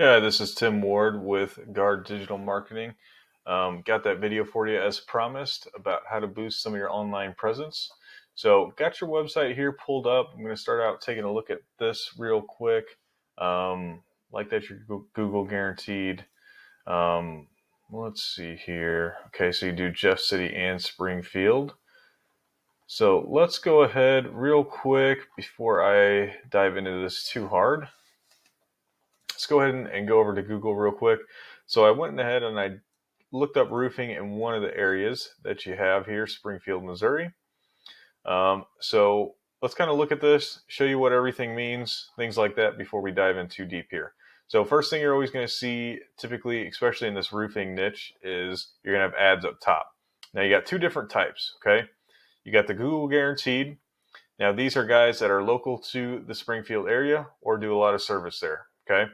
Yeah, this is Tim Ward with Guard Digital Marketing. Got that video for you as promised about how to boost some of your online presence. So, got your website here pulled up. I'm going to start out taking a look at this real quick. Like that, you're Google guaranteed. Um, let's see here. Okay, so you do Jeff City and Springfield. So, let's go ahead real quick before I dive into this too hard. Let's go ahead and go over to Google real quick. So I went ahead and I looked up roofing in one of the areas that you have here, Springfield, Missouri. So let's kind of look at this, show you what everything means, things like that before we dive in too deep here. So first thing you're always going to see, typically, especially in this roofing niche, is you're going to have ads up top. Now you got two different types, okay? You got the Google guaranteed. Now these are guys that are local to the Springfield area or do a lot of service there, okay?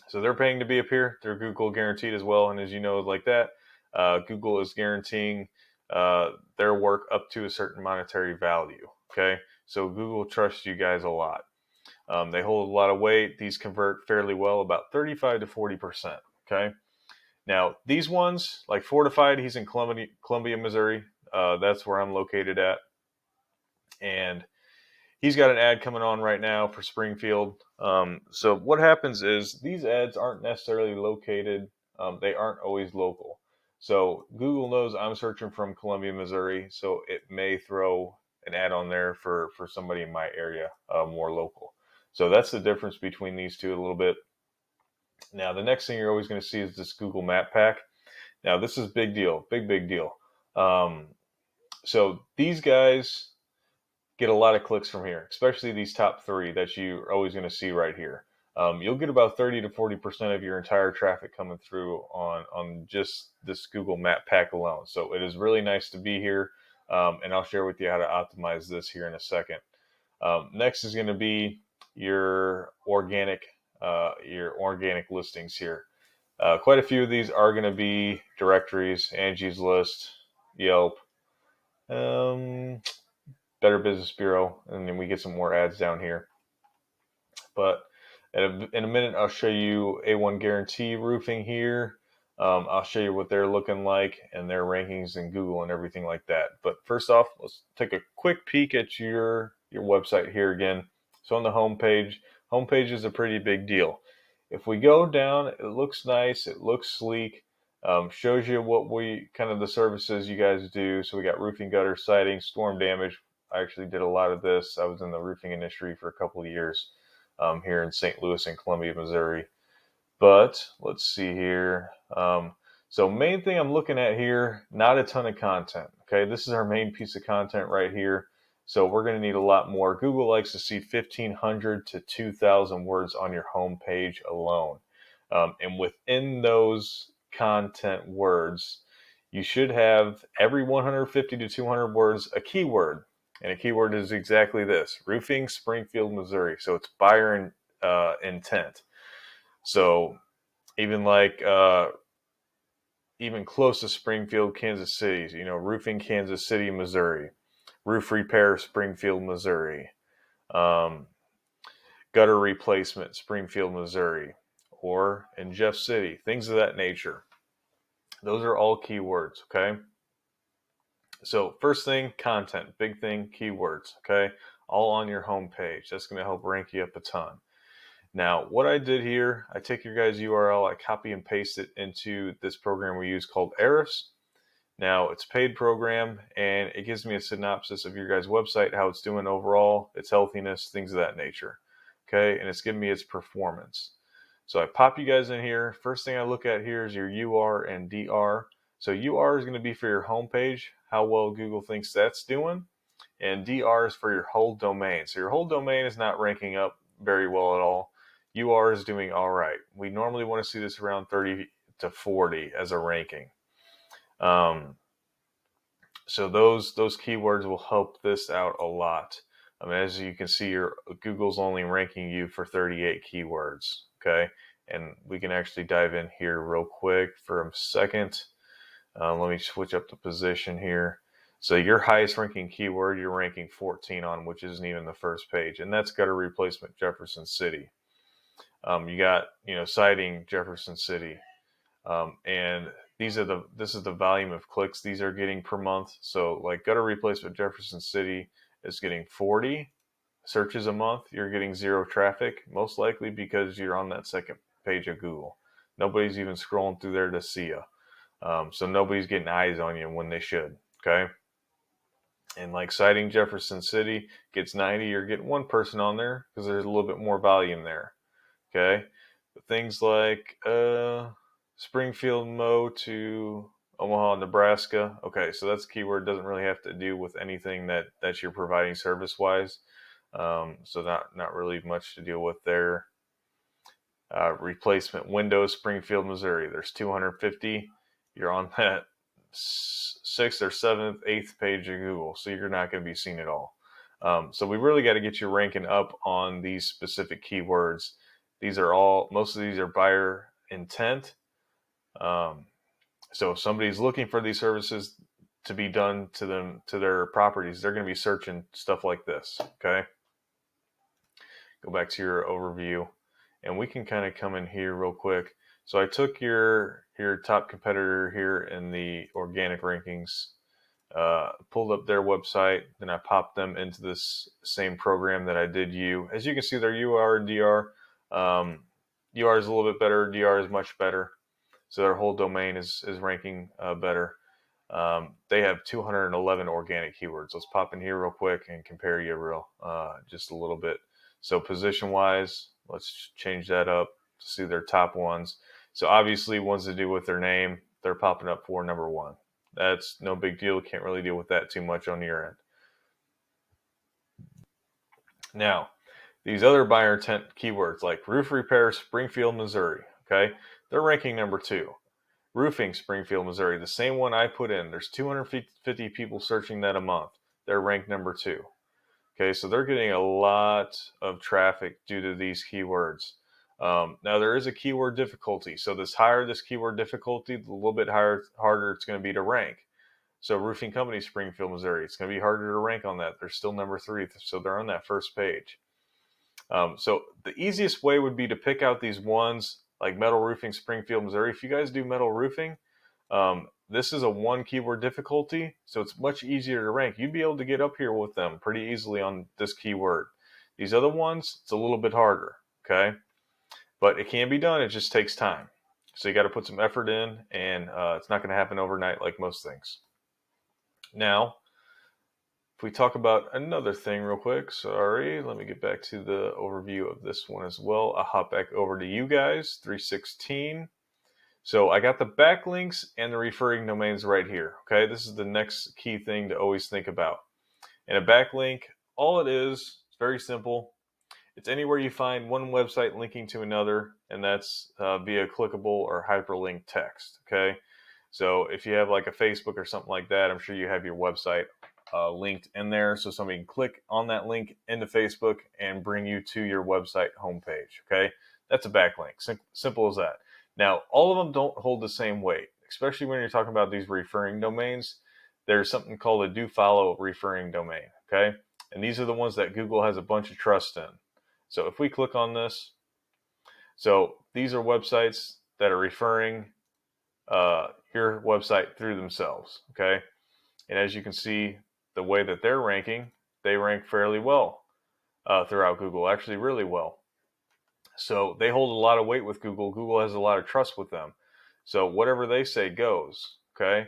So they're paying to be up here. They're Google guaranteed as well. And as you know, like that, Google is guaranteeing their work up to a certain monetary value. Okay. So Google trusts you guys a lot. They hold a lot of weight. These convert fairly well, about 35 to 40%. Okay. Now, these ones, like Fortified, he's in Columbia, Missouri. That's where I'm located at. And he's got an ad coming on right now for Springfield. So what happens is these ads aren't necessarily located. They aren't always local. So Google knows I'm searching from Columbia, Missouri, so it may throw an ad on there for somebody in my area, more local. So that's the difference between these two a little bit. Now, the next thing you're always going to see is this Google Map Pack. Now, this is big deal, big deal. So these guys get a lot of clicks from here, especially these top three that you're always going to see right here. You'll get about 30 to 40% of your entire traffic coming through on just this Google Map Pack alone. So it is really nice to be here, and I'll share with you how to optimize this here in a second. Next is going to be your organic listings here. Quite a few of these are going to be directories, Angie's List, Yelp, Better Business Bureau, and then we get some more ads down here. But in a minute, I'll show you A1 Guarantee Roofing here. I'll show you what they're looking like and their rankings in Google and everything like that. But first off, let's take a quick peek at your website here again. So on the homepage is a pretty big deal. If we go down, it looks nice, it looks sleek. Shows you what the services you guys do. So we got roofing, gutter, siding, storm damage. I actually did a lot of this. I was in the roofing industry for a couple of years here in St. Louis and Columbia, Missouri. But let's see here. So main thing I'm looking at here, not a ton of content. Okay, this is our main piece of content right here. So we're going to need a lot more. Google likes to see 1,500 to 2,000 words on your home page alone. And within those content words, you should have every 150 to 200 words a keyword. And a keyword is exactly this: roofing, Springfield, Missouri. So it's buyer intent. So even even close to Springfield, Kansas City, roofing, Kansas City, Missouri, roof repair, Springfield, Missouri, gutter replacement, Springfield, Missouri, or in Jeff City, things of that nature. Those are all keywords, okay? So first thing, content. Big thing, keywords, okay? All on your home page. That's going to help rank you up a ton. Now, what I did here, I take your guys' URL, I copy and paste it into this program we use called Ahrefs. Now, it's a paid program, and it gives me a synopsis of your guys' website, how it's doing overall, its healthiness, things of that nature. Okay, and it's giving me its performance. So I pop you guys in here. First thing I look at here is your UR and DR. So UR is going to be for your homepage, how well Google thinks that's doing, and DR is for your whole domain. So your whole domain is not ranking up very well at all. UR is doing all right. We normally want to see this around 30 to 40 as a ranking. So those keywords will help this out a lot. As you can see, your Google's only ranking you for 38 keywords. Okay, and we can actually dive in here real quick for a second. Let me switch up the position here. So your highest ranking keyword, you're ranking 14 on, which isn't even the first page, and that's gutter replacement, Jefferson City. You got, citing Jefferson City, and this is the volume of clicks these are getting per month. So like gutter replacement Jefferson City is getting 40 searches a month. You're getting 0 traffic, most likely because you're on that second page of Google. Nobody's even scrolling through there to see you. So nobody's getting eyes on you when they should. Okay. And like citing Jefferson City gets 90, you're getting one person on there because there's a little bit more volume there. Okay. But things like Springfield Mo to Omaha, Nebraska. Okay, so that's a keyword. Doesn't really have to do with anything that you're providing service wise. So not really much to deal with there. Replacement Windows, Springfield, Missouri. There's 250. You're on that 6th or 7th, 8th page of Google, so you're not going to be seen at all. So we really got to get you ranking up on these specific keywords. Most of these are buyer intent. So if somebody's looking for these services to be done to them, to their properties, they're going to be searching stuff like this. Okay. Go back to your overview, and we can kind of come in here real quick. So I took your top competitor here in the organic rankings, pulled up their website, then I popped them into this same program that I did you. As you can see, their UR and DR. UR is a little bit better. DR is much better. So their whole domain is ranking better. They have 211 organic keywords. Let's pop in here real quick and compare you just a little bit. So position wise, let's change that up to see their top ones. So obviously ones to do with their name, they're popping up for number 1. That's no big deal. Can't really deal with that too much on your end. Now, these other buyer intent keywords like roof repair, Springfield, Missouri. Okay, they're ranking number 2. Roofing, Springfield, Missouri, the same one I put in. There's 250 people searching that a month. They're ranked number 2. Okay, so they're getting a lot of traffic due to these keywords. Now there is a keyword difficulty. So this keyword difficulty, the little bit harder it's going to be to rank. So roofing company, Springfield, Missouri, it's going to be harder to rank on that. They're still number 3, so they're on that first page. So the easiest way would be to pick out these ones like metal roofing, Springfield, Missouri. If you guys do metal roofing, this is a 1 keyword difficulty, so it's much easier to rank. You'd be able to get up here with them pretty easily on this keyword. These other ones, it's a little bit harder, okay? But it can be done, it just takes time. So you got to put some effort in, and it's not going to happen overnight like most things. Now, if we talk about another thing real quick, sorry, let me get back to the overview of this one as well. I'll hop back over to you guys, 316. So I got the backlinks and the referring domains right here. Okay, this is the next key thing to always think about. And a backlink, all it is, it's very simple. It's anywhere you find one website linking to another, and that's via clickable or hyperlink text. Okay, so if you have like a Facebook or something like that, I'm sure you have your website linked in there, so somebody can click on that link into Facebook and bring you to your website homepage. Okay, that's a backlink. Simple as that. Now, all of them don't hold the same weight, especially when you're talking about these referring domains. There's something called a do follow referring domain. Okay, and these are the ones that Google has a bunch of trust in. So if we click on this, so these are websites that are referring your website through themselves. Okay, and as you can see, the way that they're ranking, they rank fairly well throughout Google, actually really well. So they hold a lot of weight with Google. Google has a lot of trust with them. So whatever they say goes. Okay.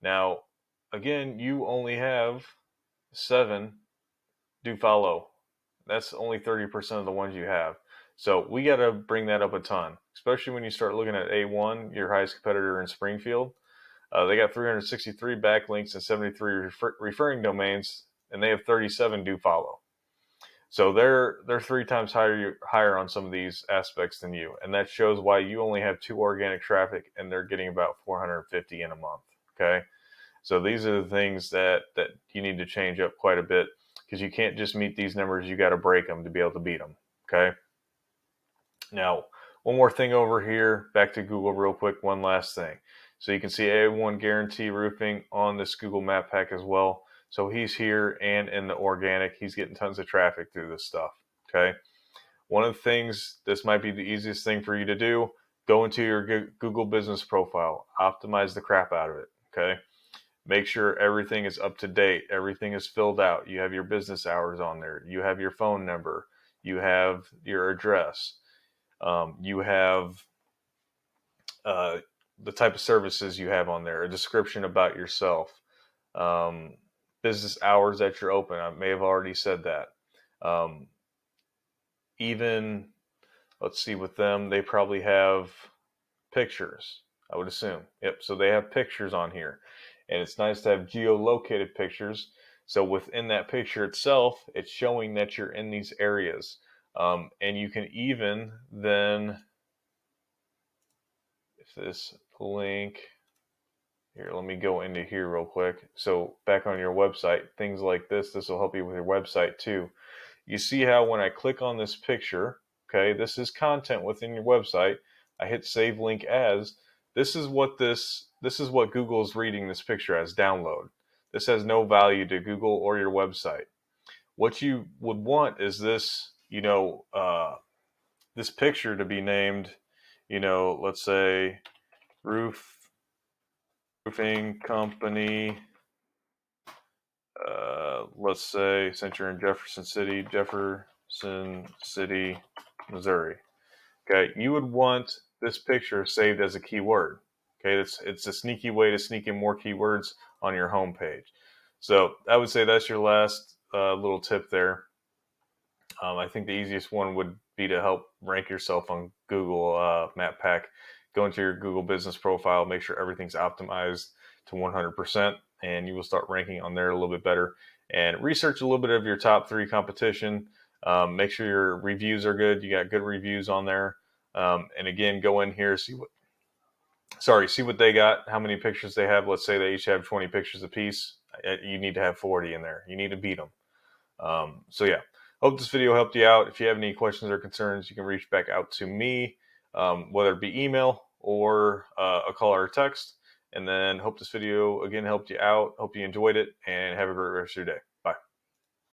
Now, again, you only have 7 do follow. That's only 30% of the ones you have. So we got to bring that up a ton, especially when you start looking at A1, your highest competitor in Springfield. They got 363 backlinks and 73 referring domains, and they have 37 do follow. So they're 3 times higher on some of these aspects than you, and that shows why you only have 2 organic traffic and they're getting about 450 in a month. Okay, so these are the things that you need to change up quite a bit, because you can't just meet these numbers. You got to break them to be able to beat them. Okay. Now, one more thing over here, back to Google real quick. One last thing. So you can see A1 Guarantee Roofing on this Google Map Pack as well. So he's here and in the organic, he's getting tons of traffic through this stuff. Okay. One of the things, this might be the easiest thing for you to do, go into your Google business profile, optimize the crap out of it, okay? Make sure everything is up to date, everything is filled out. You have your business hours on there, you have your phone number, you have your address, you have uh, the type of services you have on there, a description about yourself, um, business hours that you're open. I may have already said that. Um, even, let's see, with them, they probably have pictures, I would assume. Yep, so they have pictures on here. And it's nice to have geolocated pictures. So within that picture itself, it's showing that you're in these areas. And you can even then, if this link, here, let me go into here real quick. So back on your website, things like this will help you with your website too. You see how when I click on this picture, okay, this is content within your website. I hit save link as. This is what Google is reading this picture as download. This has no value to Google or your website. What you would want is this, this picture to be named, let's say roofing company. Let's say since you're in Jefferson City, Missouri. Okay, you would want this picture saved as a keyword. Okay, it's a sneaky way to sneak in more keywords on your homepage. So I would say that's your last little tip there. I think the easiest one would be to help rank yourself on Google Map Pack. Go into your Google business profile, make sure everything's optimized to 100%, and you will start ranking on there a little bit better. And research a little bit of your top 3 competition. Make sure your reviews are good. You got good reviews on there. And again, go in here, see what they got, how many pictures they have. Let's say they each have 20 pictures apiece. You need to have 40 in there. You need to beat them. So yeah, hope this video helped you out. If you have any questions or concerns, you can reach back out to me, whether it be email or a call or a text. And then hope this video again helped you out. Hope you enjoyed it, and have a great rest of your day.